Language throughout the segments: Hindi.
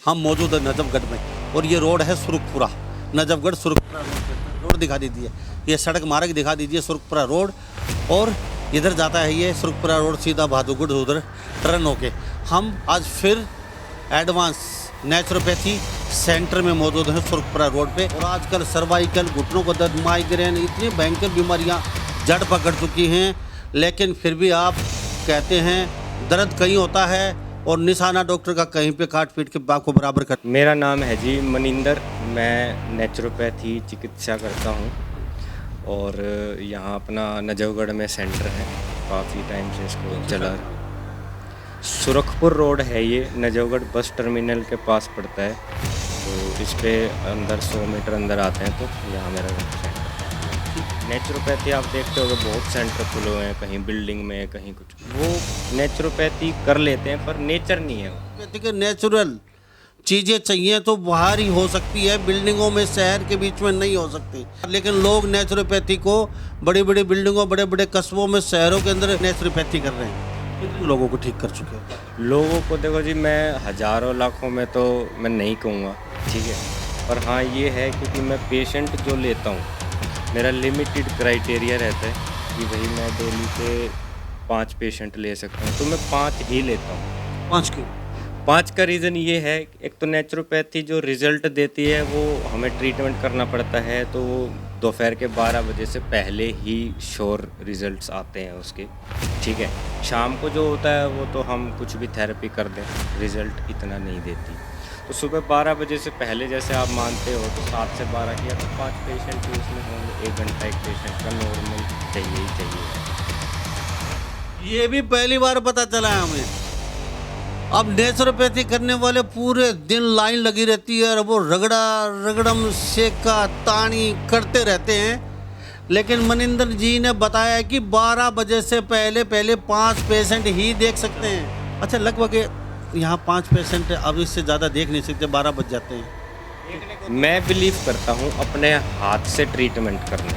हम मौजूद है नजफगढ़ में और ये रोड है सुरखपुरा, नजफगढ़ सुरखपुरा रोड दिखा दीजिए, ये सड़क मार्ग दिखा दीजिए सुरखपुरा रोड। और इधर जाता है ये सुरखपुरा रोड सीधा बहादुरगढ़ उधर टर्न होके। हम आज फिर एडवांस नेचुरोपैथी सेंटर में मौजूद हैं सुरखपुरा रोड पे। और आजकल सर्वाइकल, घुटनों को दर्द, माइग्रेन, इतनी भयंकर बीमारियां जड़ पकड़ चुकी हैं, लेकिन फिर भी आप कहते हैं दर्द कहीं होता है और निशाना डॉक्टर का कहीं पे काट पीट के बाप को बराबर कर। मेरा नाम है जी मनिंदर, मैं नेचुरोपैथी चिकित्सा करता हूँ और यहाँ अपना नजफगढ़ में सेंटर है, काफ़ी टाइम से इसको चला। सुरखपुर रोड है ये, नजफगढ़ बस टर्मिनल के पास पड़ता है, तो इस पे अंदर 100 मीटर अंदर आते हैं तो यहाँ मेरा सेंटर है। नेचुरोपैथी आप देखते होगे बहुत सेंटर खुले हुए हैं, कहीं बिल्डिंग में, कहीं कुछ। वो नेचुरोपैथी कर लेते हैं पर नेचर नहीं है वो। नेचुरल चीज़ें चाहिए तो बाहर ही हो सकती है, बिल्डिंगों में, शहर के बीच में नहीं हो सकती। लेकिन लोग नेचुरोपैथी को बड़ी बड़ी बिल्डिंगों, बड़े बड़े कस्बों में, शहरों के अंदर नेचुरोपैथी कर रहे हैं। कितने लोगों को ठीक कर चुके हैं? लोगों को देखो जी, मैं हज़ारों लाखों में तो मैं नहीं कहूँगा, ठीक है, पर हाँ ये है क्योंकि मैं पेशेंट जो लेता हूँ, मेरा लिमिटेड क्राइटेरिया रहता है कि भाई मैं डेली के 5 पेशेंट ले सकता हूँ, तो मैं 5 ही लेता हूँ। 5 क्यों? 5 का रीज़न ये है, एक तो नेचुरोपैथी जो रिज़ल्ट देती है वो हमें ट्रीटमेंट करना पड़ता है, तो वो दोपहर के 12 बजे से पहले ही श्योर रिज़ल्ट्स आते हैं उसके, ठीक है। शाम को जो होता है वो तो हम कुछ भी थेरेपी कर दें, रिज़ल्ट इतना नहीं देती। तो सुबह 12 बजे से पहले जैसे आप मानते हो तो 7 से 12 किया तो 5 पेशेंट ही उसमें होंगे, 1 घंटा एक पेशेंट का नॉर्मल चाहिए ही चाहिए। ये भी पहली बार पता चला है हमें। अब नेचुरोपैथी करने वाले पूरे दिन लाइन लगी रहती है और वो रगड़म सेका तानी करते रहते हैं, लेकिन मनिंदर जी ने बताया कि 12 बजे से पहले 5 पेशेंट ही देख सकते हैं। अच्छा, लगभग यहाँ 5 पेशेंट, अब इससे ज़्यादा देख नहीं सकते, 12 बज जाते हैं। मैं बिलीव करता हूँ अपने हाथ से ट्रीटमेंट करने,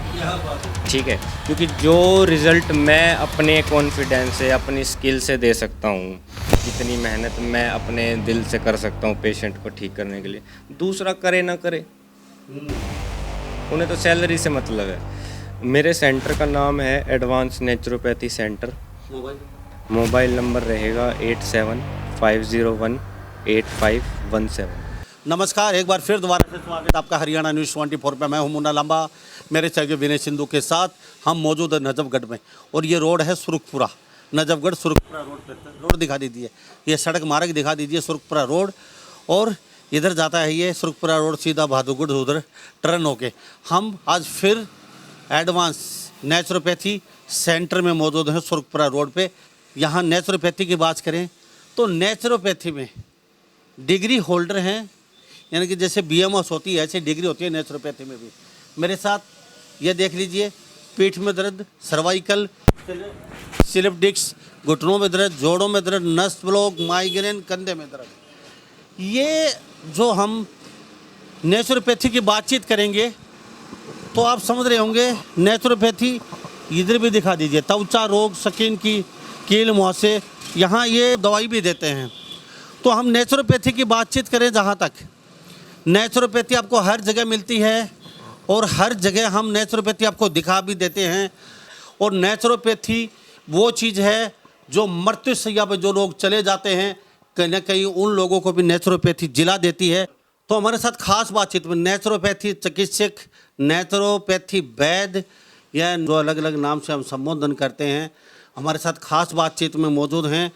ठीक है, क्योंकि जो रिज़ल्ट मैं अपने कॉन्फिडेंस से, अपनी स्किल से दे सकता हूँ, जितनी मेहनत मैं अपने दिल से कर सकता हूँ पेशेंट को ठीक करने के लिए, दूसरा करे ना करे, उन्हें तो सैलरी से मतलब है। मेरे सेंटर का नाम है advance naturopathy centre. Mobile number रहेगा 8750185117। नमस्कार, एक बार फिर दोबारा से स्वागत आपका हरियाणा न्यूज़ 24 पे। मैं हूं मुन्ना लांबा, मेरे सहयोगी विनय सिंधु के साथ हम मौजूद है नजफगढ़ में और ये रोड है सुरखपुरा, नजफगढ़ सुरखपुरा रोड दिखा दीजिए, ये सड़क मार्ग दिखा दीजिए सुरखपुरा रोड। और इधर जाता है ये सुरखपुरा रोड सीधा बहादुरगढ़ उधर टर्न होके। हम आज फिर एडवांस नेचुरोपैथी सेंटर में मौजूद हैं सुरखपुरा रोड पे। यहाँ नेचुरोपैथी की बात करें तो नेचुरोपैथी में डिग्री होल्डर हैं, यानी कि जैसे BMS होती है ऐसी डिग्री होती है नेचुरोपैथी में भी। मेरे साथ ये देख लीजिए, पीठ में दर्द, सर्वाइकल, स्लिप डिस्क, घुटनों में दर्द, जोड़ों में दर्द, नस ब्लॉक, माइग्रेन, कंधे में दर्द, ये जो हम नेचुरोपैथी की बातचीत करेंगे तो आप समझ रहे होंगे। नेचुरोपैथी इधर भी दिखा दीजिए, त्वचा रोग, स्किन की कील मुहासे, यहाँ ये दवाई भी देते हैं। तो हम नेचुरोपैथी की बातचीत करें, जहाँ तक नेचुरोपैथी आपको हर जगह मिलती है और हर जगह हम नेचुरोपैथी आपको दिखा भी देते हैं। और नेचुरोपैथी वो चीज़ है जो मृत्युशैया पर जो लोग चले जाते हैं, कहीं ना कहीं उन लोगों को भी नेचुरोपैथी जिला देती है। तो हमारे साथ खास बातचीत में नेचुरोपैथी चिकित्सक, नेचुरोपैथी वैद्य, या जो अलग अलग नाम से हम संबोधन करते हैं, हमारे साथ खास बातचीत में मौजूद हैं।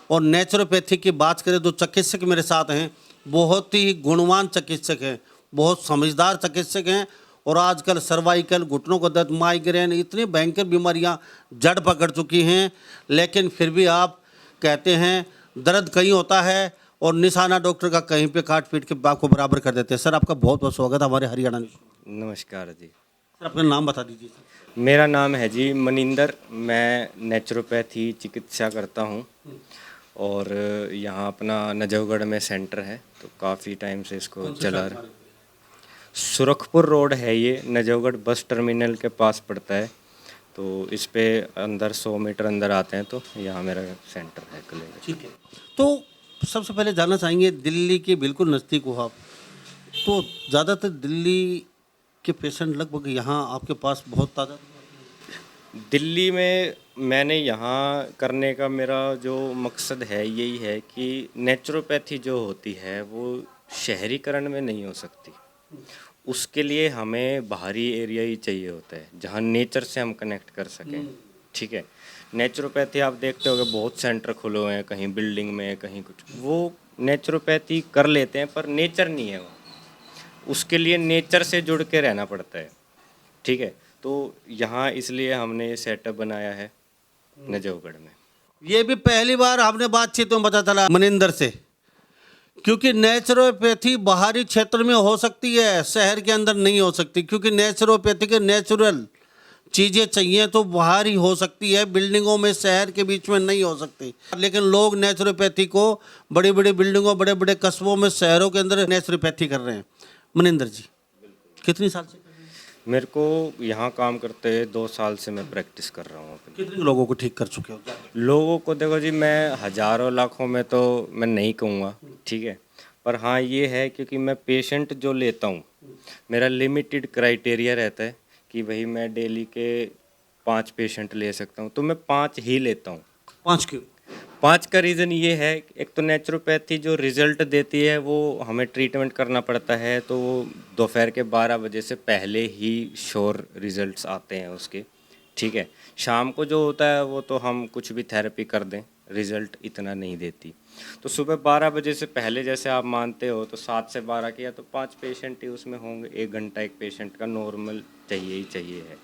और नेचुरोपैथी की बात करें तो चिकित्सक मेरे साथ हैं, बहुत ही गुणवान चिकित्सक हैं, बहुत समझदार चिकित्सक हैं। और आजकल सर्वाइकल, घुटनों को दर्द, माइग्रेन, इतनी भयंकर बीमारियां जड़ पकड़ चुकी हैं, लेकिन फिर भी आप कहते हैं दर्द कहीं होता है और निशाना डॉक्टर का कहीं पे काट पीट के बाप को बराबर कर देते हैं। सर, आपका बहुत बहुत स्वागत है हमारे हरियाणा न्यूज़। नमस्कार जी। सर, अपना नाम बता दीजिए। मेरा नाम है जी मनिंदर, मैं नेचुरोपैथी चिकित्सा करता हूँ और यहाँ अपना नजफगढ़ में सेंटर है, तो काफ़ी टाइम से इसको चला। सुरखपुर रोड है ये, नजफगढ़ बस टर्मिनल के पास पड़ता है, तो इस पे अंदर 100 मीटर अंदर आते हैं तो यहाँ मेरा सेंटर है खुलेगा। ठीक है, तो सबसे पहले जानना चाहेंगे, दिल्ली के बिल्कुल नज़दीक हो आप, तो ज़्यादातर दिल्ली के पेशेंट लगभग यहाँ आपके पास बहुत तादाद में? दिल्ली में मैंने यहाँ करने का मेरा जो मकसद है यही है कि नेचुरोपैथी जो होती है वो शहरीकरण में नहीं हो सकती। उसके लिए हमें बाहरी एरिया ही चाहिए होता है जहाँ नेचर से हम कनेक्ट कर सकें। ठीक है, नेचुरोपैथी आप देखते होगे बहुत सेंटर खुले हुए हैं, कहीं बिल्डिंग में कहीं कुछ, वो नेचुरोपैथी कर लेते हैं पर नेचर नहीं है वो, उसके लिए नेचर से जुड़ के रहना पड़ता है। ठीक है, तो यहाँ इसलिए हमने सेटअप बनाया है नजफगढ़ में। ये भी पहली बार हमने बातचीत में पता चला मनिंदर से, क्योंकि नेचुरोपैथी बाहरी क्षेत्र में हो सकती है, शहर के अंदर नहीं हो सकती, क्योंकि नेचुरोपैथी के नेचुरल चीज़ें चाहिए तो बाहर ही हो सकती है, बिल्डिंगों में शहर के बीच में नहीं हो सकती। लेकिन लोग नेचुरोपैथी को बड़ी बड़ी बिल्डिंगों, बड़े बड़े कस्बों में, शहरों के अंदर नेचुरोपैथी कर रहे हैं। मनिंदर जी कितनी साल से कर रहे हैं? मेरे को यहाँ काम करते 2 साल से मैं प्रैक्टिस कर रहा हूँ अपनी। कितने लोगों को ठीक कर चुके हो? लोगों को देखो जी, मैं हज़ारों लाखों में तो मैं नहीं कहूँगा, ठीक है, पर हाँ ये है क्योंकि मैं पेशेंट जो लेता हूँ मेरा लिमिटेड क्राइटेरिया रहता है कि भाई मैं डेली के 5 पेशेंट ले सकता हूँ, तो मैं 5 ही लेता हूँ। 5 क्यों? 5 का रीज़न ये है, एक तो नेचुरोपैथी जो रिज़ल्ट देती है वो हमें ट्रीटमेंट करना पड़ता है, तो वो दोपहर के 12 बजे से पहले ही श्योर रिज़ल्ट्स आते हैं उसके। ठीक है, शाम को जो होता है वो तो हम कुछ भी थेरेपी कर दें रिज़ल्ट इतना नहीं देती। तो सुबह 12 बजे से पहले जैसे आप मानते हो तो 7 से 12 किया तो 5 पेशेंट ही उसमें होंगे। 1 घंटा एक पेशेंट का नॉर्मल चाहिए ही चाहिए है।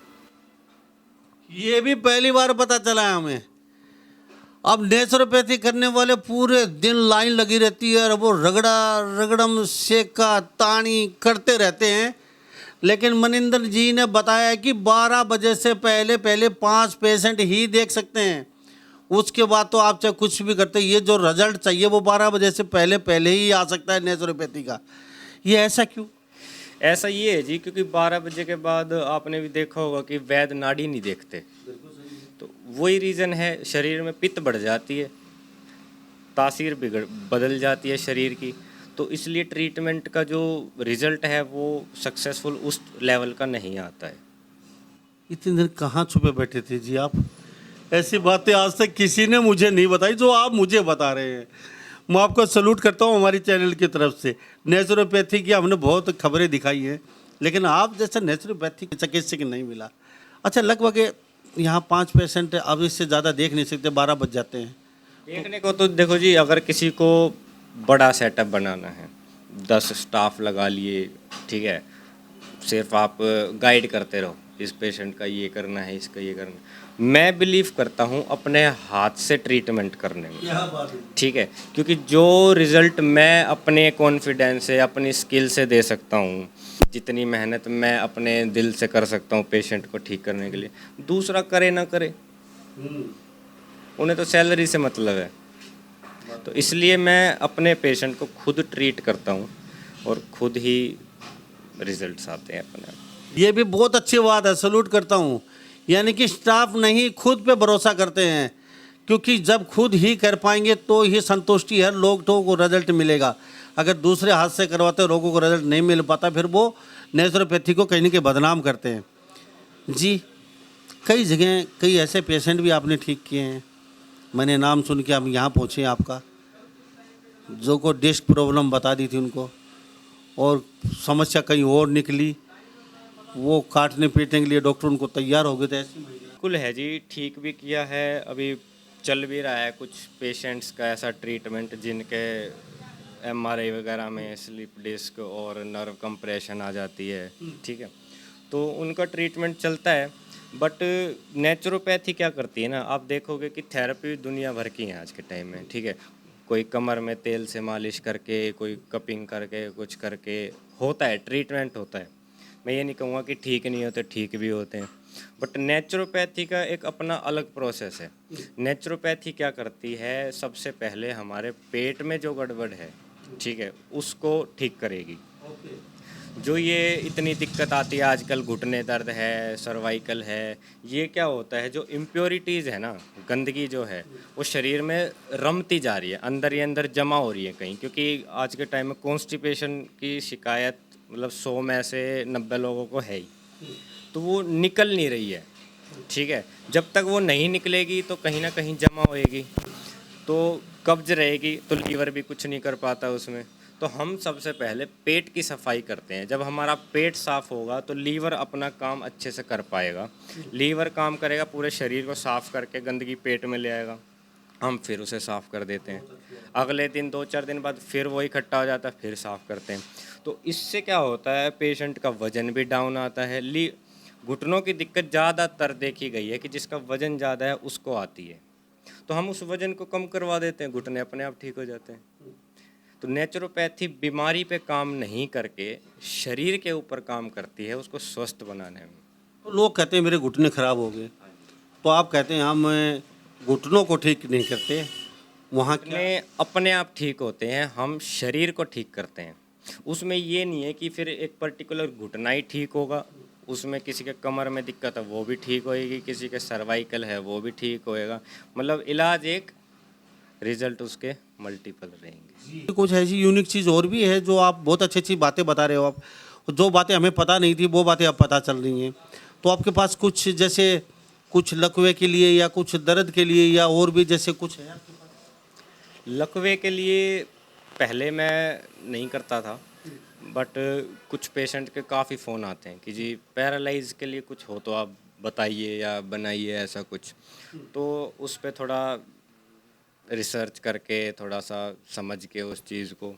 ये भी पहली बार पता चला है हमें। अब नेचुरोपैथी करने वाले पूरे दिन लाइन लगी रहती है और वो रगड़ा रगड़म सेका तानी करते रहते हैं, लेकिन मनिंदर जी ने बताया कि 12 बजे से पहले पहले 5 पेशेंट ही देख सकते हैं, उसके बाद तो आप चाहे कुछ भी करते, ये जो रिजल्ट चाहिए वो 12 बजे से पहले पहले ही आ सकता है नेचुरोपैथी का। ये ऐसा क्यों? ऐसा ये है जी क्योंकि 12 बजे के बाद आपने भी देखा होगा कि वैद्य नाड़ी नहीं देखते, तो वही रीज़न है, शरीर में पित्त बढ़ जाती है, तासीर बदल जाती है शरीर की, तो इसलिए ट्रीटमेंट का जो रिज़ल्ट है वो सक्सेसफुल उस लेवल का नहीं आता है। इतने दिन कहाँ छुपे बैठे थे जी आप? ऐसी बातें आज तक किसी ने मुझे नहीं बताई जो आप मुझे बता रहे हैं। मैं आपको सैल्यूट करता हूँ हमारी चैनल की तरफ से। नेचुरोपैथी की हमने बहुत खबरें दिखाई हैं, लेकिन आप जैसा नेचुरोपैथी चिकित्सक नहीं मिला। अच्छा, लगभग यहाँ 5 पेशेंट, अब इससे ज़्यादा देख नहीं सकते, 12 बज जाते हैं। देखने को तो देखो जी, अगर किसी को बड़ा सेटअप बनाना है, 10 स्टाफ लगा लिए, ठीक है, सिर्फ आप गाइड करते रहो, इस पेशेंट का ये करना है, इसका ये करना है। मैं बिलीव करता हूँ अपने हाथ से ट्रीटमेंट करने में, ठीक है, क्योंकि जो रिज़ल्ट मैं अपने कॉन्फिडेंस से, अपनी स्किल से दे सकता हूँ, जितनी मेहनत मैं अपने दिल से कर सकता हूँ पेशेंट को ठीक करने के लिए, दूसरा करे ना करे, उन्हें तो सैलरी से मतलब है। तो इसलिए मैं अपने पेशेंट को खुद ट्रीट करता हूँ और खुद ही रिजल्ट्स आते हैं अपने आप। ये भी बहुत अच्छी बात है, सैल्यूट करता हूँ। यानी कि स्टाफ नहीं, खुद पे भरोसा करते हैं, क्योंकि जब खुद ही कर पाएंगे तो ही संतुष्टि है, लोगों को रिजल्ट मिलेगा। अगर दूसरे हाथ से करवाते लोगों को रिजल्ट नहीं मिल पाता, फिर वो नेचुरोपैथी को कहीं न कहीं बदनाम करते हैं। जी, कई जगह कई ऐसे पेशेंट भी आपने ठीक किए हैं, मैंने नाम सुन के हम यहाँ पहुँचे आपका, जो को डिस्क प्रॉब्लम बता दी थी उनको और समस्या कहीं और निकली, वो काटने पीटने के लिए डॉक्टर उनको तैयार हो गए थे। ऐसी बिल्कुल है जी, ठीक भी किया है, अभी चल भी रहा है कुछ पेशेंट्स का ऐसा ट्रीटमेंट जिनके एमआरआई वगैरह में स्लिप डिस्क और नर्व कंप्रेशन आ जाती है, ठीक है, तो उनका ट्रीटमेंट चलता है। बट नेचुरोपैथी क्या करती है ना, आप देखोगे कि थेरेपी दुनिया भर की है आज के टाइम में, ठीक है, कोई कमर में तेल से मालिश करके, कोई कपिंग करके, कुछ करके होता है, ट्रीटमेंट होता है। मैं ये नहीं कहूँगा कि ठीक नहीं होते, ठीक भी होते हैं, बट नेचुरोपैथी का एक अपना अलग प्रोसेस है। नेचुरोपैथी क्या करती है, सबसे पहले हमारे पेट में जो गड़बड़ है, ठीक है, उसको ठीक करेगी। जो ये इतनी दिक्कत आती है आजकल, घुटने दर्द है, सर्वाइकल है, ये क्या होता है, जो इम्प्योरिटीज़ है ना गंदगी जो है वो शरीर में रमती जा रही है, अंदर ही अंदर जमा हो रही है कहीं, क्योंकि आज के टाइम में कॉन्स्टिपेशन की शिकायत मतलब 100 में से 90 लोगों को है ही, तो वो निकल नहीं रही है। ठीक है, जब तक वो नहीं निकलेगी तो कहीं ना कहीं जमा होएगी, तो कब्ज रहेगी, तो लीवर भी कुछ नहीं कर पाता उसमें। तो हम सबसे पहले पेट की सफाई करते हैं। जब हमारा पेट साफ होगा तो लीवर अपना काम अच्छे से कर पाएगा। लीवर काम करेगा, पूरे शरीर को साफ करके गंदगी पेट में ले आएगा, हम फिर उसे साफ कर देते हैं। अगले दिन 2-4 दिन बाद फिर वो इकट्ठा हो जाता है, फिर साफ करते हैं। तो इससे क्या होता है, पेशेंट का वजन भी डाउन आता है। घुटनों की दिक्कत ज़्यादातर देखी गई है कि जिसका वजन ज़्यादा है उसको आती है, तो हम उस वजन को कम करवा देते हैं, घुटने अपने आप ठीक हो जाते हैं। तो नेचुरोपैथी बीमारी पे काम नहीं करके शरीर के ऊपर काम करती है, उसको स्वस्थ बनाने में। तो लोग कहते हैं मेरे घुटने खराब हो गए, तो आप कहते हैं हम घुटनों को ठीक नहीं करते, वहाँ क्या? घुटने अपने आप ठीक होते हैं, हम शरीर को ठीक करते हैं। उसमें ये नहीं है कि फिर एक पर्टिकुलर घुटना ही ठीक होगा, उसमें किसी के कमर में दिक्कत है वो भी ठीक होएगी, किसी के सर्वाइकल है वो भी ठीक होएगा। मतलब इलाज एक, रिजल्ट उसके मल्टीपल रहेंगे। कुछ ऐसी यूनिक चीज़ और भी है जो आप बहुत अच्छी अच्छी बातें बता रहे हो आप, जो बातें हमें पता नहीं थी वो बातें अब पता चल रही हैं। तो आपके पास कुछ जैसे कुछ लकवे के लिए या कुछ दर्द के लिए या और भी जैसे कुछ है आपके पास? लकवे के लिए पहले मैं नहीं करता था, बट कुछ पेशेंट के काफ़ी फ़ोन आते हैं कि जी पैरालाइज के लिए कुछ हो तो आप बताइए या बनाइए ऐसा कुछ। तो उस पे थोड़ा रिसर्च करके थोड़ा सा समझ के उस चीज़ को,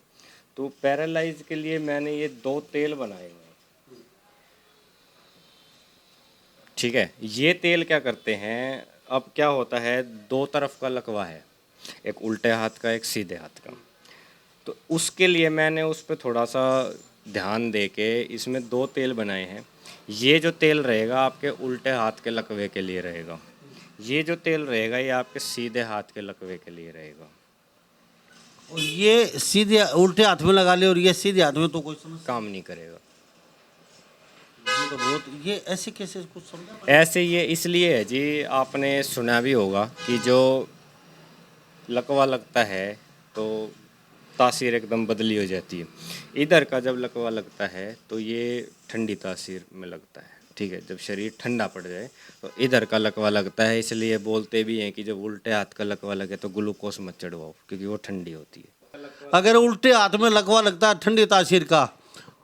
तो पैरालाइज के लिए मैंने ये 2 तेल बनाए हुए हैं। ठीक है, ये तेल क्या करते हैं, अब क्या होता है, 2 तरफ का लकवा है, एक उल्टे हाथ का एक सीधे हाथ का। तो उसके लिए मैंने उस पर थोड़ा सा ध्यान दे के इसमें 2 तेल बनाए हैं। ये जो तेल रहेगा आपके उल्टे हाथ के लकवे के लिए रहेगा, ये जो तेल रहेगा ये आपके सीधे हाथ के लकवे के लिए रहेगा। और ये सीधे उल्टे हाथ में लगा ले और ये सीधे हाथ में तो कोई समस्या? काम नहीं करेगा। ये तो बहुत, ये ऐसे कैसे कुछ समझा? ऐसे ये इसलिए है जी, आपने सुना भी होगा कि जो लकवा लगता है तो तासीर एकदम बदली हो जाती है। इधर का जब लकवा लगता है तो ये ठंडी तासीर में लगता है। ठीक है, जब शरीर ठंडा पड़ जाए तो इधर का लकवा लगता है। इसलिए बोलते भी हैं कि जब उल्टे हाथ का लकवा लगे तो ग्लूकोज मत चढ़वाओ, क्योंकि वो ठंडी होती है। अगर उल्टे हाथ में लकवा लगता है ठंडी तासीर का,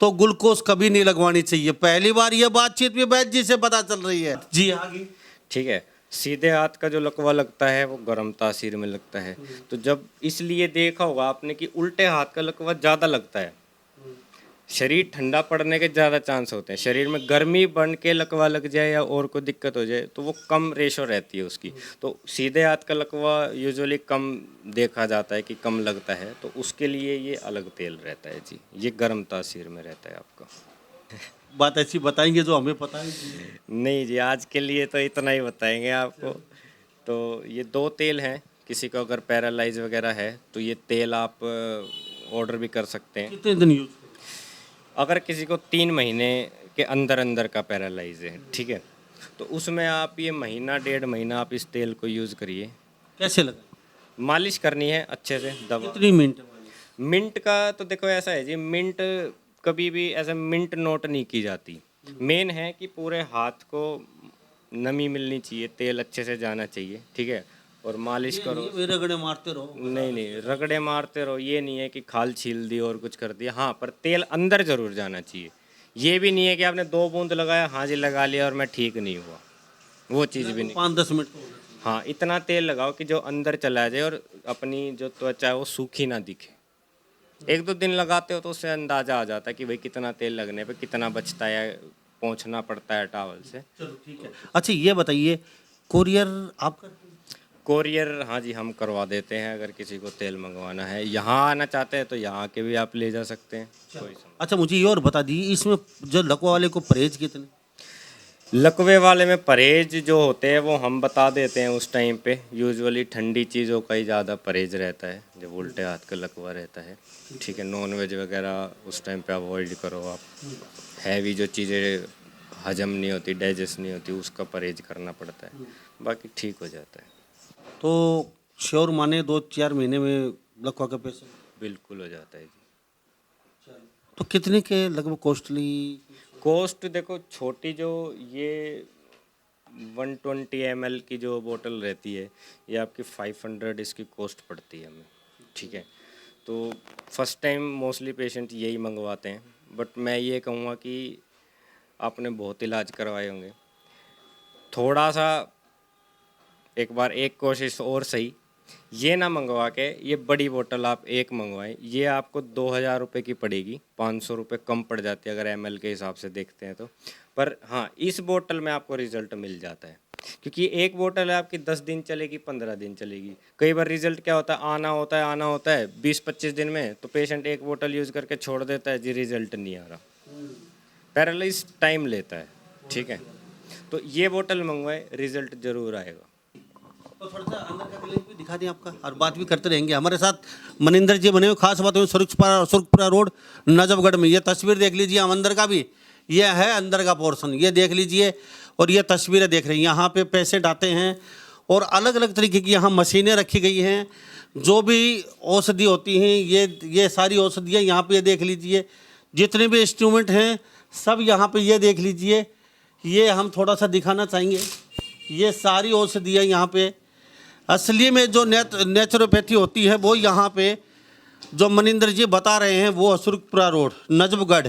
तो ग्लूकोज कभी नहीं लगवानी चाहिए। पहली बार ये बातचीत में वैद्य जी से पता चल रही है जी। आगे ठीक है, सीधे हाथ का जो लकवा लगता है वो गर्म तासीर में लगता है। तो जब इसलिए देखा होगा आपने कि उल्टे हाथ का लकवा ज़्यादा लगता है, शरीर ठंडा पड़ने के ज़्यादा चांस होते हैं। शरीर में गर्मी बन के लकवा लग जाए या और कोई दिक्कत हो जाए तो वो कम रेशो रहती है उसकी। तो सीधे हाथ का लकवा यूजुअली कम देखा जाता है कि कम लगता है, तो उसके लिए ये अलग तेल रहता है जी, ये गर्म तासीर में रहता है आपका। बात ऐसी बताएंगे जो हमें पता ही नहीं है। नहीं जी, आज के लिए तो इतना ही बताएंगे आपको। तो ये 2 तेल हैं, किसी को अगर पैरालाइज वगैरह है तो ये तेल आप ऑर्डर भी कर सकते हैं। कितने दिन यूज? अगर किसी को 3 महीने के अंदर अंदर का पैरालाइज है, ठीक है, तो उसमें आप ये महीना 1.5 महीना आप इस तेल को यूज़ करिए। कैसे लगा? मालिश करनी है अच्छे से, दवा। कितनी मिनट? मिंट का तो देखो ऐसा है जी, मिंट कभी भी ऐसा मिंट नोट नहीं की जाती। मेन है कि पूरे हाथ को नमी मिलनी चाहिए, तेल अच्छे से जाना चाहिए। ठीक है, और मालिश करो। ये रगड़े मारते रहो? नहीं नहीं, रगड़े मारते रहो ये नहीं है कि खाल छील दी और कुछ कर दिया। हाँ, पर तेल अंदर जरूर जाना चाहिए। ये भी नहीं है कि आपने 2 बूंद लगाया, हाँ जी लगा लिया और मैं ठीक नहीं हुआ, वो चीज़ भी नहीं। 5-10 मिनट तो होना चाहिए। हाँ, इतना तेल लगाओ कि जो अंदर चला जाए और अपनी जो त्वचा है वो सूखी ना दिखे। 1-2 दिन लगाते हो तो उससे अंदाज़ा आ जाता है कि भाई कितना तेल लगने पे कितना बचता है, पोंछना पड़ता है टॉवल से। चलो ठीक है। अच्छा ये बताइए, कोरियर आप करते हैं? कोरियर हाँ जी, हम करवा देते हैं। अगर किसी को तेल मंगवाना है, यहाँ आना चाहते हैं तो यहाँ के भी आप ले जा सकते हैं, कोई समस्या। अच्छा मुझे ये और बता दीजिए, इसमें जो लकवा वाले को परहेज कितने? लकवे वाले में परहेज जो होते हैं वो हम बता देते हैं उस टाइम पे। यूजुअली ठंडी चीज़ों का ही ज़्यादा परहेज रहता है जब उल्टे हाथ का लकवा रहता है। ठीक है, नॉन वेज वगैरह उस टाइम पे अवॉइड करो आप। हैवी जो चीज़ें हजम नहीं होती, डाइजेस्ट नहीं होती, उसका परहेज करना पड़ता है, बाकी ठीक हो जाता है। तो श्योर माने 2-4 महीने में लकवा का पेशेंट। बिल्कुल हो जाता है जी। तो कितने के लगभग कॉस्टली? कॉस्ट देखो, छोटी जो ये 120 ml की जो बोतल रहती है, ये आपकी 500 इसकी कॉस्ट पड़ती है हमें, ठीक है। तो फर्स्ट टाइम मोस्टली पेशेंट यही मंगवाते हैं, बट मैं ये कहूँगा कि आपने बहुत इलाज करवाए होंगे, थोड़ा सा एक बार एक कोशिश और सही, ये ना मंगवा के ये बड़ी बोतल आप एक मंगवाएं, ये आपको 2000 रुपये की पड़ेगी, 500 रुपये कम पड़ जाती है अगर ml के हिसाब से देखते हैं तो। पर हाँ, इस बोतल में आपको रिजल्ट मिल जाता है, क्योंकि एक बोतल है आपकी 10 दिन चलेगी, 15 दिन चलेगी। कई बार रिजल्ट क्या होता है, आना होता है 20-25 दिन में, तो पेशेंट एक बोतल यूज़ करके छोड़ देता है जी, रिजल्ट नहीं आ रहा, पैरालाइज टाइम लेता है, ठीक है। तो ये बोतल मंगवाए, रिजल्ट ज़रूर आएगा। तो थोड़ा सा अंदर का क्लिनिक भी दिखा दें आपका, और बात भी करते रहेंगे। हमारे साथ मनिंदर जी बने हुए, खास बात है सुरखपुरा रोड नजफगढ़ में। ये तस्वीर देख लीजिए, हम अंदर का भी, ये है अंदर का पोर्शन, ये देख लीजिए। और ये तस्वीरें देख रही हैं, यहाँ पे पेशेंट आते हैं और अलग अलग तरीके की यहाँ मशीनें रखी गई हैं, जो भी औषधि होती हैं, ये सारी औषधियाँ यहाँ पे देख लीजिए। जितने भी इंस्ट्रूमेंट हैं सब यहाँ पे ये देख लीजिए। ये हम थोड़ा सा दिखाना चाहेंगे, ये सारी औषधियाँ यहाँ पे। असली में जो नेचुरोपैथी होती है वो यहाँ पे जो मनिंदर जी बता रहे हैं, वो सुरखपुरा रोड नजफगढ़।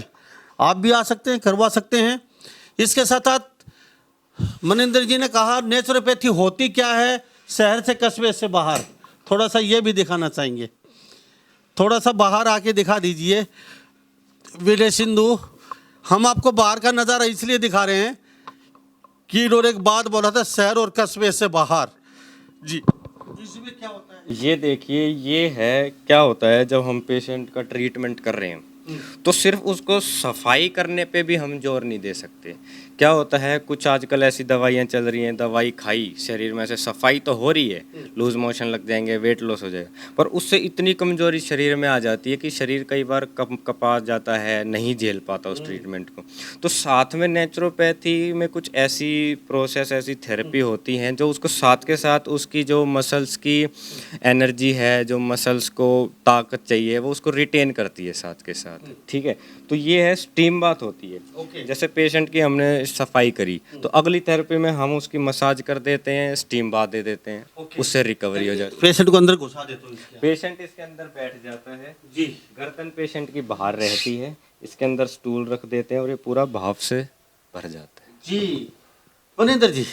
आप भी आ सकते हैं, करवा सकते हैं। इसके साथ साथ मनिंदर जी ने कहा नेचुरोपैथी होती क्या है शहर से, कस्बे से बाहर, थोड़ा सा ये भी दिखाना चाहेंगे। थोड़ा सा बाहर आके दिखा दीजिए विनय सिंधु। हम आपको बाहर का नज़ारा इसलिए दिखा रहे हैं कि इन्होंने एक बात बोला था, शहर और कस्बे से बाहर जी। इसमें क्या होता है? ये देखिए, ये है क्या होता है, जब हम पेशेंट का ट्रीटमेंट कर रहे हैं तो सिर्फ उसको सफाई करने पे भी हम जोर नहीं दे सकते। क्या होता है, कुछ आजकल ऐसी दवाइयाँ चल रही हैं, दवाई खाई शरीर में से सफाई तो हो रही है, लूज मोशन लग जाएंगे, वेट लॉस हो जाएगा, पर उससे इतनी कमजोरी शरीर में आ जाती है कि शरीर कई बार कपा जाता है, नहीं झेल पाता उस ट्रीटमेंट को। तो साथ में नेचुरोपैथी में कुछ ऐसी प्रोसेस, ऐसी थेरेपी होती हैं जो उसको साथ के साथ उसकी जो मसल्स की एनर्जी है, जो मसल्स को ताकत चाहिए, वो उसको रिटेन करती है साथ के साथ, ठीक है। तो ये है स्टीम बात होती है। जैसे पेशेंट की हमने सफाई करी, तो अगली थेरेपी में हम उसकी मसाज कर देते हैं, स्टीम बात दे देते हैं, उससे रिकवरी हो जाती है। पेशेंट को अंदर घुसा देते हो इसके? पेशेंट इसके अंदर बैठ जाता है जी, गर्दन पेशेंट की बाहर रहती है, इसके अंदर स्टूल रख देते हैं और ये पूरा भाप से भर जाता है जी। मनिंदर जी,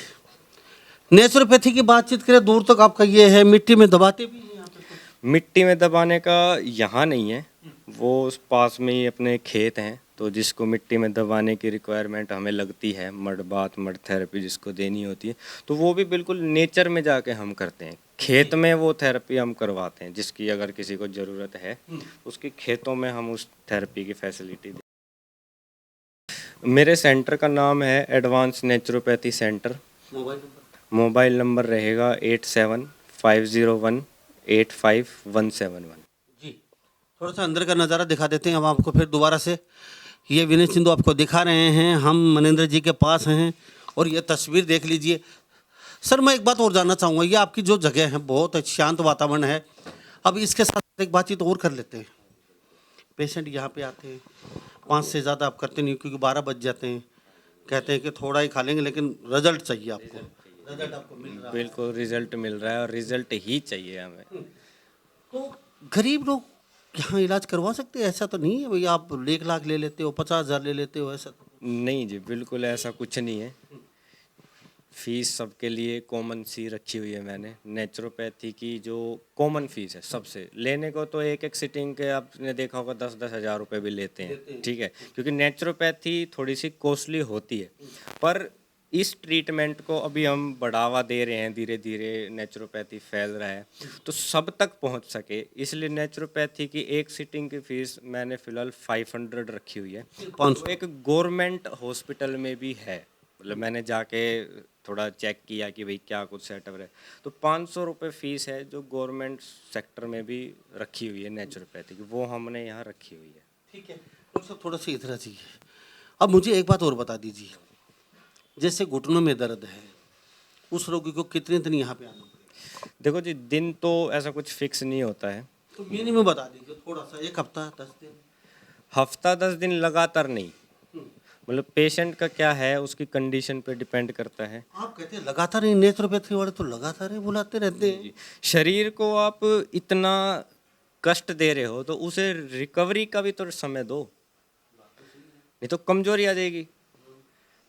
नेचुरोपैथी की बातचीत करें, दूर तक आपका ये है, मिट्टी में दबाते भी हैं यहाँ पे तो? मिट्टी में दबाने का यहाँ नहीं है, वो उस पास में ही अपने खेत हैं, तो जिसको मिट्टी में दबाने की रिक्वायरमेंट हमें लगती है, मड बात, मड थेरेपी जिसको देनी होती है, तो वो भी बिल्कुल नेचर में जाके हम करते हैं। खेत में वो थेरेपी हम करवाते हैं, जिसकी अगर किसी को ज़रूरत है उसकी खेतों में हम उस थेरेपी की फैसिलिटी दें। मेरे सेंटर का नाम है advance naturopathy centre. Mobile number रहेगा 8750185171। जी, थोड़ा सा अंदर का नज़ारा दिखा देते हैं हम आपको फिर दोबारा से। ये विनय सिंधु आपको दिखा रहे हैं, हम मनिंदर जी के पास हैं और ये तस्वीर देख लीजिए। सर, मैं एक बात और जानना चाहूँगा, ये आपकी जो जगह है बहुत शांत वातावरण है। अब इसके साथ एक बातचीत और कर लेते हैं। पेशेंट यहाँ पे आते हैं, 5 से ज़्यादा आप करते नहीं, क्योंकि 12 बज जाते हैं, कहते हैं कि थोड़ा ही खा लेंगे, लेकिन रिजल्ट चाहिए आपको। रिजल्ट आपको मिल रहा है? बिल्कुल रिजल्ट मिल रहा है और रिजल्ट ही चाहिए हमें। तो गरीब लोग यहाँ इलाज करवा सकते हैं? ऐसा तो नहीं है भाई आप 1 लाख ले लेते हो, 50,000 ले लेते हो, ऐसा तो? नहीं जी, बिल्कुल ऐसा कुछ नहीं है। फीस सबके लिए कॉमन सी रखी हुई है मैंने। नेचुरोपैथी की जो कॉमन फीस है सबसे, लेने को तो एक सिटिंग के आपने देखा होगा 10-10 हज़ार रुपये भी लेते हैं, ठीक है, क्योंकि नेचुरोपैथी थोड़ी सी कॉस्टली होती है। पर इस ट्रीटमेंट को अभी हम बढ़ावा दे रहे हैं, धीरे धीरे नेचुरोपैथी फैल रहा है, तो सब तक पहुंच सके, इसलिए नेचुरोपैथी की एक सिटिंग की फीस मैंने फ़िलहाल 500 रखी हुई है। 500 एक गवर्नमेंट हॉस्पिटल में भी है, मतलब मैंने जाके थोड़ा चेक किया कि भाई क्या कुछ सेटअप है, तो 500 रुपये फ़ीस है जो गवर्नमेंट सेक्टर में भी रखी हुई है नेचुरोपैथी की, वो हमने यहाँ रखी हुई है। ठीक है, तो सब थोड़ा सा इधर चाहिए। अब मुझे एक बात और बता दीजिए, जैसे घुटनों में दर्द है, उस रोगी को कितने दिन यहाँ पे आना पड़ेगा? देखो जी, दिन तो ऐसा कुछ फिक्स नहीं होता है। तो मिनिमम बता दीजिए थोड़ा सा, एक हफ्ता 10 दिन। हफ्ता 10 दिन लगातार नहीं, हम्म। मतलब पेशेंट का क्या है उसकी कंडीशन पे डिपेंड करता है। आप कहते हैं लगातार ही, नेचुरोपैथी वाले तो लगातार ही बुलाते रहते हैं। जी, शरीर को आप इतना कष्ट दे रहे हो तो उसे रिकवरी का भी तो समय दो, नहीं तो कमजोरी आ जाएगी।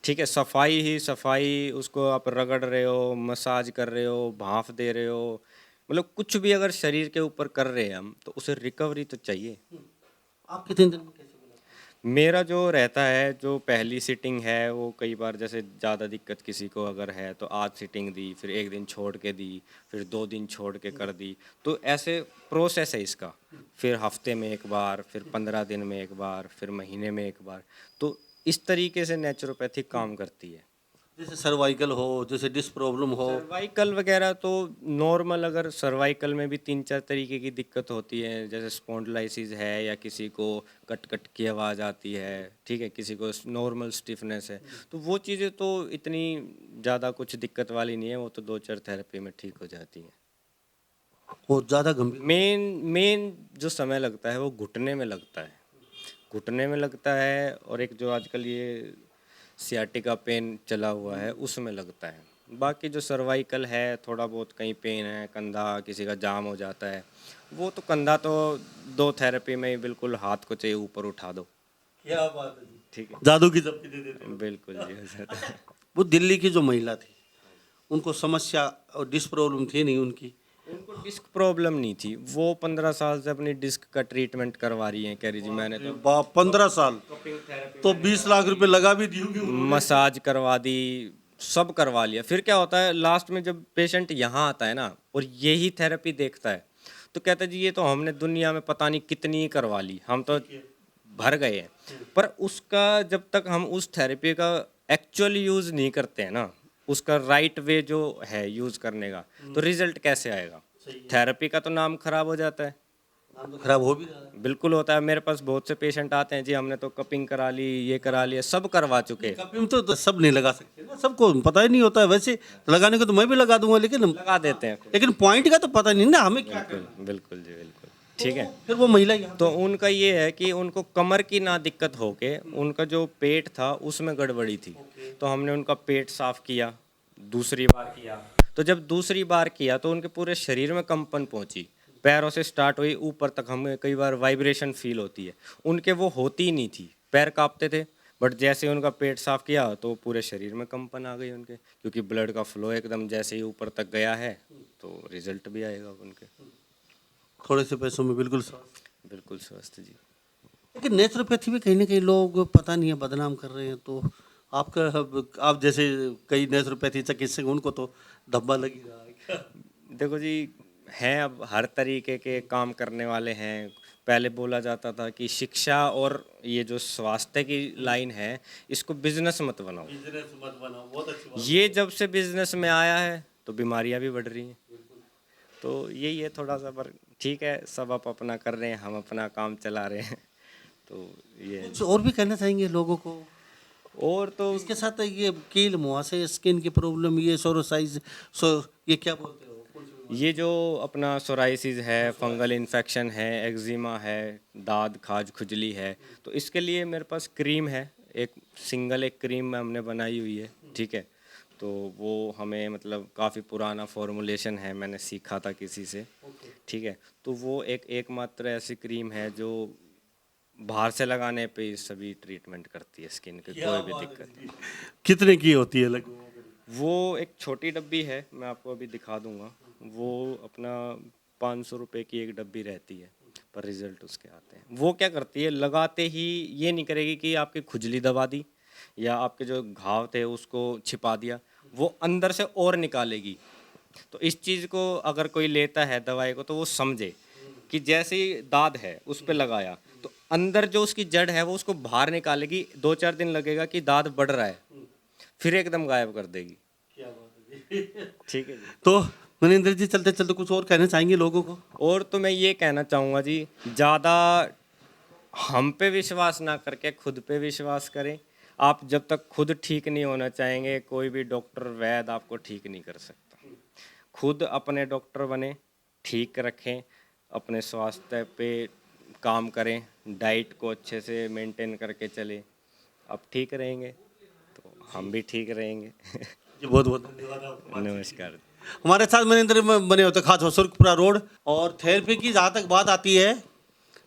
ठीक है, सफाई ही सफाई, उसको आप रगड़ रहे हो, मसाज कर रहे हो, भाप दे रहे हो, मतलब कुछ भी अगर शरीर के ऊपर कर रहे हैं हम तो उसे रिकवरी तो चाहिए। आप कितने दिन में कैसे बुलाते मेरा जो रहता है, जो पहली सिटिंग है वो कई बार जैसे ज़्यादा दिक्कत किसी को अगर है तो आज सिटिंग दी, फिर एक दिन छोड़ के दी, फिर 2 दिन छोड़ के कर दी, तो ऐसे प्रोसेस है इसका। फिर हफ्ते में एक बार, फिर 15 दिन में एक बार, फिर महीने में एक बार, तो इस तरीके से नेचुरोपैथी काम करती है। जैसे सर्वाइकल हो, जैसे डिस्क प्रॉब्लम हो? सर्वाइकल वगैरह तो नॉर्मल, अगर सर्वाइकल में भी 3-4 तरीके की दिक्कत होती है, जैसे स्पॉन्डिलाइसिस है या किसी को कट कट की आवाज़ आती है, ठीक है, किसी को नॉर्मल स्टिफनेस है, तो वो चीज़ें तो इतनी ज़्यादा कुछ दिक्कत वाली नहीं है, वो तो 2-4 थेरेपी में ठीक हो जाती है। बहुत ज़्यादा गंभीर? मेन मेन जो समय लगता है वो घुटने में लगता है, घुटने में लगता है, और एक जो आजकल ये सियाटिका पेन चला हुआ है उसमें लगता है। बाकी जो सर्वाइकल है थोड़ा बहुत कहीं पेन है, कंधा किसी का जाम हो जाता है, वो तो कंधा तो 2 थेरेपी में ही बिल्कुल हाथ को चाहिए ऊपर उठा दो। क्या बात है जी, ठीक है, जादू की झपकी दे देते हो। बिल्कुल जी हो जाता है। वो दिल्ली की जो महिला थी, उनको समस्या और डिस्क प्रॉब्लम थी नहीं उनकी? उनको डिस्क प्रॉब्लम नहीं थी, वो 15 साल से अपनी डिस्क का ट्रीटमेंट करवा रही हैं, कह रही जी मैंने तो बाप, 15 साल? तो 20 लाख रुपए लगा भी दी होगी उन्होंने। मसाज करवा दी, सब करवा लिया। फिर क्या होता है लास्ट में जब पेशेंट यहाँ आता है ना और यही थेरेपी देखता है तो कहता है जी ये तो हमने दुनिया में पता नहीं कितनी करवा ली, हम तो भर गए हैं। पर उसका जब तक हम उस थेरेपी का एक्चुअल यूज़ नहीं करते हैं ना, उसका राइट वे जो है यूज़ करने का, तो रिजल्ट कैसे आएगा? थेरेपी का तो नाम खराब हो जाता है। नाम तो खराब हो भी रहा है। बिल्कुल होता है, मेरे पास बहुत से पेशेंट आते हैं जी हमने तो कपिंग करा ली, ये करा लिया, सब करवा चुके हैं। कभी तो सब नहीं लगा सकते ना, सबको पता ही नहीं होता है। वैसे लगाने को तो मैं भी लगा दूंगा, लेकिन लगा देते हैं। पॉइंट का तो पता नहीं ना हमें क्या करना बिल्कुल बिल्कुल जी बिल्कुल, ठीक है। है। फिर वो महिला यहाँ तो उनका ये है कि उनको कमर की ना दिक्कत हो के उनका जो पेट था उसमें गड़बड़ी थी, तो हमने उनका पेट साफ किया, दूसरी बार किया। तो जब दूसरी बार किया तो उनके पूरे शरीर में कंपन पहुंची, पैरों से स्टार्ट हुई ऊपर तक, हमें कई बार वाइब्रेशन फील होती है, उनके वो होती ही नहीं थी, पैर कांपते थे, बट जैसे उनका पेट साफ किया तो पूरे शरीर में कंपन आ गई उनके, क्योंकि ब्लड का फ्लो एकदम जैसे ही ऊपर तक गया है तो रिजल्ट भी आएगा उनके। थोड़े से पैसों में बिल्कुल बिल्कुल स्वस्थ जी। लेकिन नेचुरोपैथी में कहीं ना कहीं लोग पता नहीं है बदनाम कर रहे हैं, तो आपका, आप जैसे कई नेचुरोपैथी चिकित्सक, उनको तो धब्बा लग ही रहा है क्या? देखो जी, हैं अब हर तरीके के काम करने वाले हैं। पहले बोला जाता था कि शिक्षा और ये जो स्वास्थ्य की लाइन है इसको बिजनेस मत बनाओ, बिजनेस मत बनाओ, बहुत अच्छी बात। ये जब से बिजनेस में आया है तो बीमारियां भी बढ़ रही हैं। तो यही है थोड़ा सा, पर ठीक है, सब आप अपना कर रहे हैं, हम अपना काम चला रहे हैं। तो ये कुछ और भी कहना चाहेंगे लोगों को? और तो इसके साथ ये कील मुहासे, स्किन की प्रॉब्लम, ये सोरोसाइज, ये क्या बोलते हो, कौन सी बीमारी? ये जो अपना सोराइसिस है, फंगल इन्फेक्शन है, एक्जिमा है, दाद खाज खुजली है, तो इसके लिए मेरे पास क्रीम है, एक सिंगल एक क्रीम हमने बनाई हुई है, ठीक है। तो वो हमें मतलब काफ़ी पुराना फॉर्मुलेशन है, मैंने सीखा था किसी से, ठीक है। तो वो एक एकमात्र ऐसी क्रीम है जो बाहर से लगाने पे ही सभी ट्रीटमेंट करती है स्किन के, कोई भी दिक्कत। कितने की होती है लगभग? वो एक छोटी डब्बी है, मैं आपको अभी दिखा दूंगा, वो अपना 500 रुपये की एक डब्बी रहती है, पर रिजल्ट उसके आते हैं। वो क्या करती है, लगाते ही ये नहीं करेगी कि आपकी खुजली दबा दी या आपके जो घाव थे उसको छिपा दिया, वो अंदर से और निकालेगी। तो इस चीज़ को अगर कोई लेता है दवाई को तो वो समझे कि जैसे ही दाद है उस पर लगाया तो अंदर जो उसकी जड़ है वो उसको बाहर निकालेगी, 2-4 दिन लगेगा कि दाद बढ़ रहा है, फिर एकदम गायब कर देगी। क्या बात है जी। ठीक है जी। तो मनिंदर जी, चलते चलते कुछ और कहना चाहेंगे लोगों को? और तो मैं ये कहना चाहूँगा जी, ज़्यादा हम पे विश्वास ना करके खुद पे विश्वास करें। आप जब तक खुद ठीक नहीं होना चाहेंगे कोई भी डॉक्टर वैद्य आपको ठीक नहीं कर सकता। खुद अपने डॉक्टर बने, ठीक रखें, अपने स्वास्थ्य पे काम करें, डाइट को अच्छे से मेंटेन करके चले, अब ठीक रहेंगे तो हम भी ठीक रहेंगे। जी बहुत बहुत धन्यवाद आपका। नमस्कार। हमारे साथ मनिंदर में बने होते खास सुर्खपुरा रोड। और थेरेपी की जहाँ तक बात आती है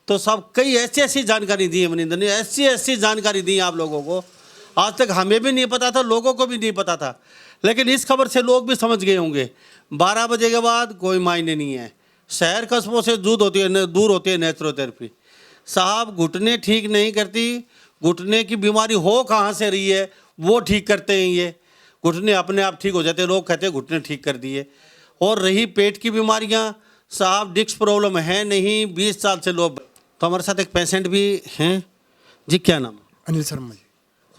तो सब कई ऐसी ऐसी जानकारी दी है मनिंदर ने, ऐसी ऐसी जानकारी दी है आप लोगों को, आज तक हमें भी नहीं पता था, लोगों को भी नहीं पता था, लेकिन इस खबर से लोग भी समझ गए होंगे। 12 बजे के बाद कोई मायने नहीं है, शहर कस्बों से दूर होती है नेचुरोथेरेपी। साहब घुटने ठीक नहीं करती, घुटने की बीमारी हो कहाँ से रही है वो ठीक करते हैं ये, घुटने अपने आप ठीक हो जाते हैं, लोग कहते हैं घुटने ठीक कर दिए। और रही पेट की बीमारियां, साहब डिस्क प्रॉब्लम है नहीं, 20 साल से लोग। तो हमारे साथ एक पेशेंट भी हैं जी, क्या नाम? अनिल शर्मा जी।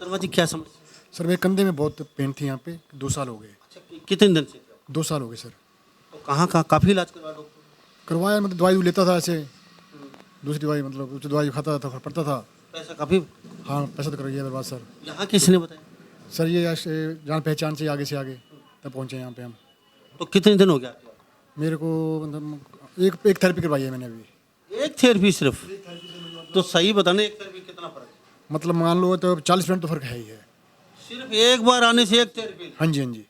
शर्मा जी क्या समस्या? सर मेरे कंधे में बहुत पेन थी, यहाँ पे 2 साल हो गए। कितने दिन से? 2 साल हो गए सर। तो कहाँ कहाँ काफ़ी इलाज करवाया डॉक्टर? करवाया, मतलब दवाई लेता था ऐसे, दूसरी दवाई मतलब दूसरी दवाई खाता था, पड़ता था। पैसा काफ़ी? हाँ पैसा तो कर गया बर्बाद सर। यहाँ किसने बताया? सर ये ऐसे जान पहचान से आगे तब पहुँचे यहाँ पे हम। तो कितने दिन हो गया? मेरे को मतलब एक थेरेपी करवाई है मैंने अभी। एक थेरेपी सिर्फ? तो सही बताना, एक थेरेपी कितना फर्क है? मतलब मान लो तो 40% तो फर्क है ही है। सिर्फ एक बार आने से एक थेरेपी? हाँ जी हाँ जी,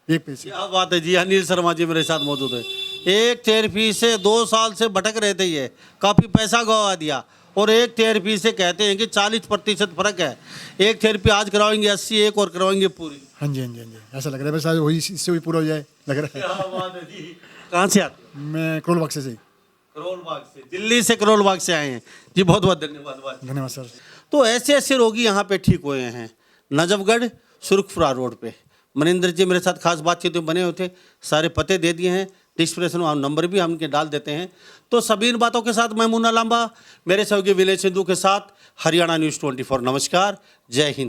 एक पैसे। क्या बात है जी। अनिल शर्मा जी मेरे साथ मौजूद है। एक थेरेपी से 2 साल से भटक रहे थे, ये काफ़ी पैसा गवा दिया, और एक थेरेपी से कहते हैं कि 40% फर्क है। एक थेरेपी आज करवाएंगे 80, एक और करवाएंगे पूरी। हाँ जी हाँ जी हाँ जी, ऐसा लग रहा है बस आज वही इससे भी पूरा हो जाए लग रहा क्या बात है जी। कहाँ से आते हैं? मैं करोल बक्से से। करोल बाग से, दिल्ली से करोल बाग से आए हैं जी, बहुत बहुत धन्यवाद। धन्यवाद सर। तो ऐसे ऐसे रोगी यहाँ पे ठीक हुए हैं नजफगढ़ सुर्खपुरा रोड पे। मनिंदर जी मेरे साथ खास बातचीत में बने हुए थे, सारे पते दे दिए हैं, डिस्क्रिप्शन में नंबर भी हम इनके डाल देते हैं। तो सभी इन बातों के साथ मैं मुन्ना लांबा मेरे सहयोगी विनय सिंधु के साथ हरियाणा न्यूज़ 24। नमस्कार, जय हिंद।